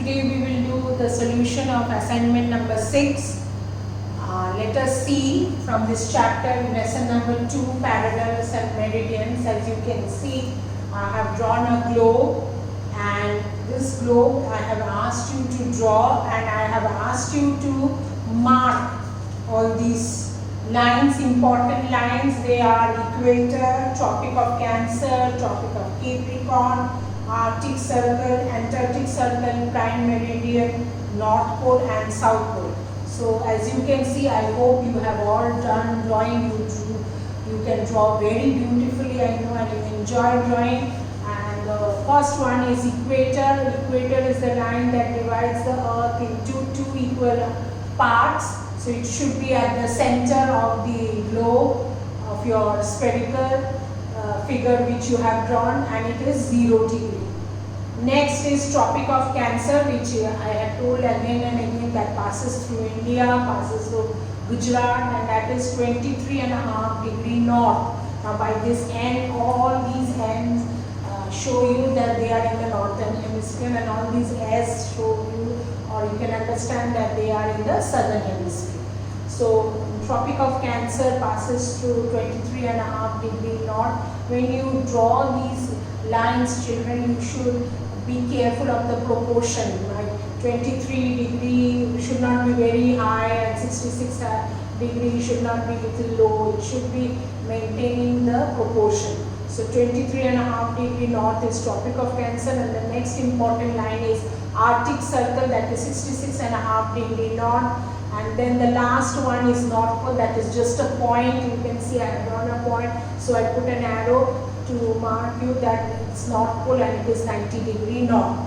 Today we will do the solution of assignment number 6. Let us see from this chapter, lesson number 2, parallels and meridians. As you can see, I have drawn a globe, and this globe I have asked you to draw, and I have asked you to mark all these lines, important lines. They are equator, Tropic of Cancer, Tropic of Capricorn, Arctic Circle, Antarctic Circle, Prime Meridian, North Pole and South Pole. So as you can see, I hope you have all done drawing. You can draw very beautifully, I know, and you enjoy drawing. And the first one is equator. Equator is the line that divides the earth into two equal parts. So it should be at the center of the globe of your spherical figure which you have drawn, and it is 0 degree. Next is Tropic of Cancer, which I have told again and again, that passes through India, passes through Gujarat, and that is 23.5 degree north. Now by this end, all these ends show you that they are in the northern hemisphere, and all these S show you, or you can understand that they are in the southern hemisphere. So Tropic of Cancer passes through 23.5 degree north. When you draw these lines, children, you should be careful of the proportion. Like 23 degree should not be very high, and 66 degree should not be little low. It should be maintaining the proportion. So 23.5 degree north is Tropic of Cancer, and the next important line is Arctic Circle, that is 66.5 degree north. And then the last one is North Pole, that is just a point. You can see I have drawn a point, so I put an arrow to mark you that it's North Pole and it is 90 degree north.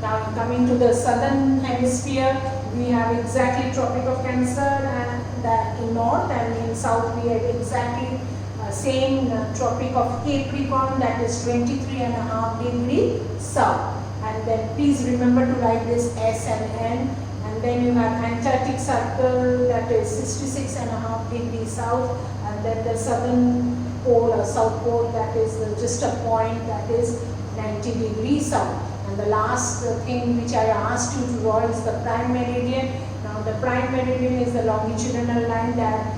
Now coming to the southern hemisphere, we have exactly Tropic of Cancer and that in north, and in south we have exactly same Tropic of Capricorn, that is 23.5 degree south. And then please remember to write this S and N. And then you have Antarctic Circle, that is 66.5 degree south, and then the southern pole or south pole, that is just a point, that is 90 degrees south. And the last thing which I asked you to draw is the prime meridian. Now the prime meridian is the longitudinal line that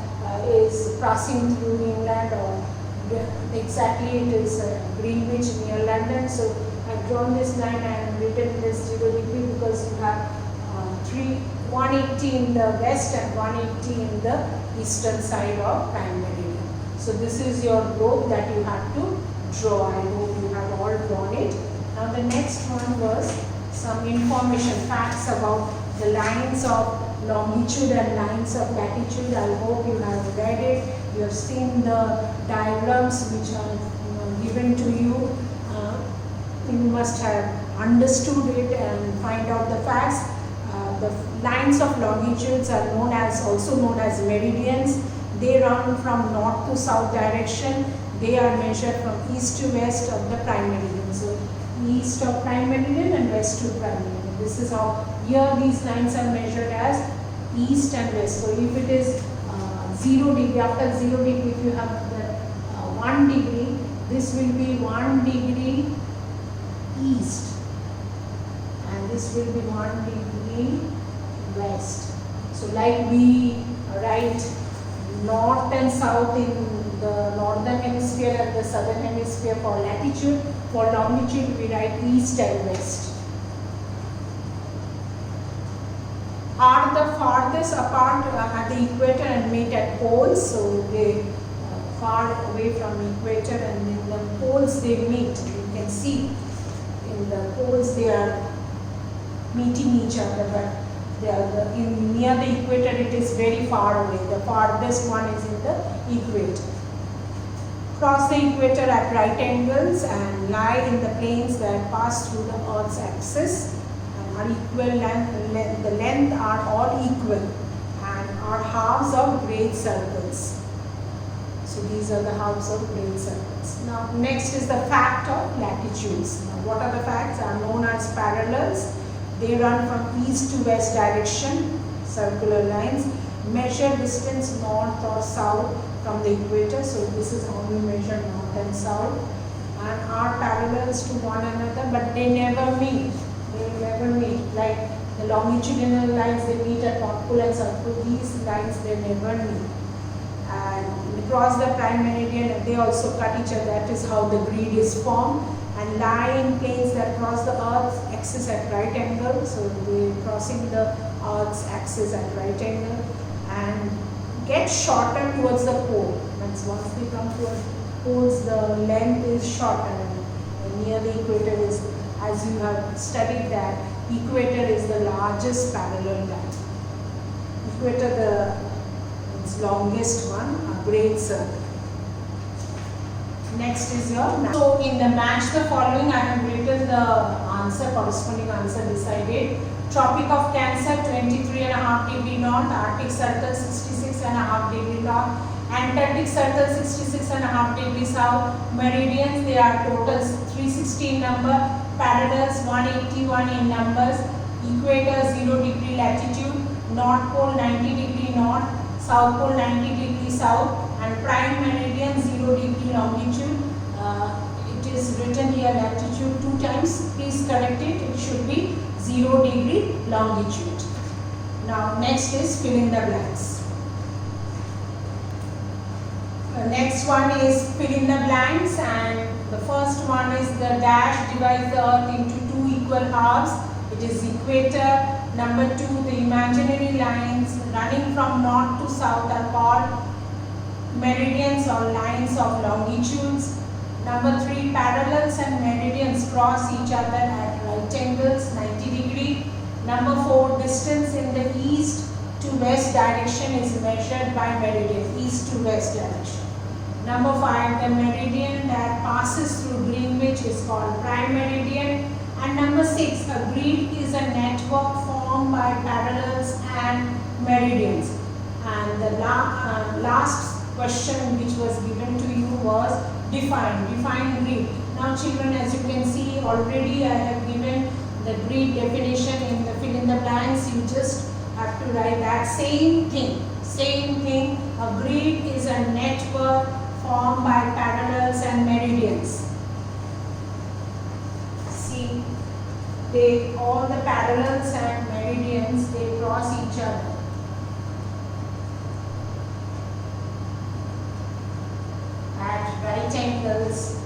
is passing through England, or exactly it is Greenwich near London. So I have drawn this line and written this 0 degree because you have 180 in the west and 180 in the eastern side of prime meridian. So this is your globe that you have to draw. I hope you have all drawn it. Now the next one was some information, facts about the lines of longitude and lines of latitude. I hope you have read it. You have seen the diagrams which are given to you. You must have understood it and find out the facts. The lines of longitudes are also known as meridians. They run from north to south direction. They are measured from east to west of the prime meridian. So east of prime meridian and west to prime meridian. This is how here these lines are measured as east and west. So if it is 0 degree, after 0 degree, if you have the 1 degree, this will be 1 degree east, and this will be 1 degree west. So like we write north and south in the northern hemisphere and the southern hemisphere for latitude, for longitude we write east and west. Are the farthest apart at the equator and meet at poles. So they far away from equator, and in the poles they meet. You can see in the poles they are meeting each other, but they are near the equator it is very far away. The farthest one is in the equator. Cross the equator at right angles and lie in the planes that pass through the Earth's axis and are equal length. The length are all equal and are halves of great circles. So these are the halves of great circles. Now next is the fact of latitudes. Now what are the facts? Are known as parallels. They run from east to west direction, circular lines. Measure distance north or south from the equator. So this is how we measure north and south. And are parallels to one another, but they never meet. They never meet. like the longitudinal lines, they meet at North Pole and South Pole. These lines, they never meet. And across the prime meridian, they also cut each other. That is how the grid is formed. And lie in planes that cross the Earth's axis at right angle. So they are crossing the Earth's axis at right angle and get shorter towards the pole. Once they come towards poles, the length is shorter. And near the equator is, as you have studied that, equator is the largest parallel line. Equator, its longest one, a great circle. Next is your match. So in the match the following, I have written the answer, corresponding answer beside it. Tropic of Cancer 23.5 degree north, Arctic Circle 66.5 degree north, Antarctic Circle 66.5 degree south. Meridians, they are total 316 number, parallels 181 in numbers. Equator 0 degree latitude, North Pole 90 degree north, South Pole 90 degree south, and prime meridian 0 degree longitude. It is written here latitude 2 times. Please correct it. It should be 0 degree longitude. Now next is fill in the blanks. Next one is fill in the blanks, and the first one is the dash divides the earth into 2 equal halves. It is equator. Number 2, the imaginary lines running from north to south are called meridians or lines of longitudes. Number 3, parallels and meridians cross each other at right angles 90 degree. Number 4, distance in the east to west direction is measured by meridian, east to west direction. Number 5, the meridian that passes through Greenwich is called prime meridian. And number 6, a grid is a network formed by parallels and meridians. And the last question which was given to you was define grid. Now children, as you can see already, I have given the grid definition in the fill in the blanks. You just have to write that same thing. A grid is a network formed by parallels and meridians. See, all the parallels and meridians, they cross each other. At right angles.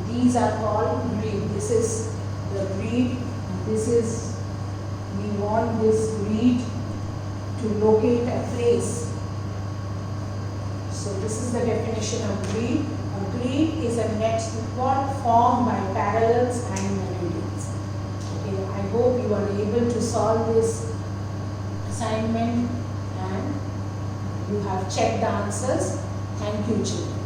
These are called grid. This is the grid. We want this grid to locate a place. So this is the definition of grid. A grid is a network formed by parallels and meridians. Okay, I hope you are able to solve this assignment and you have checked the answers. Thank you, children.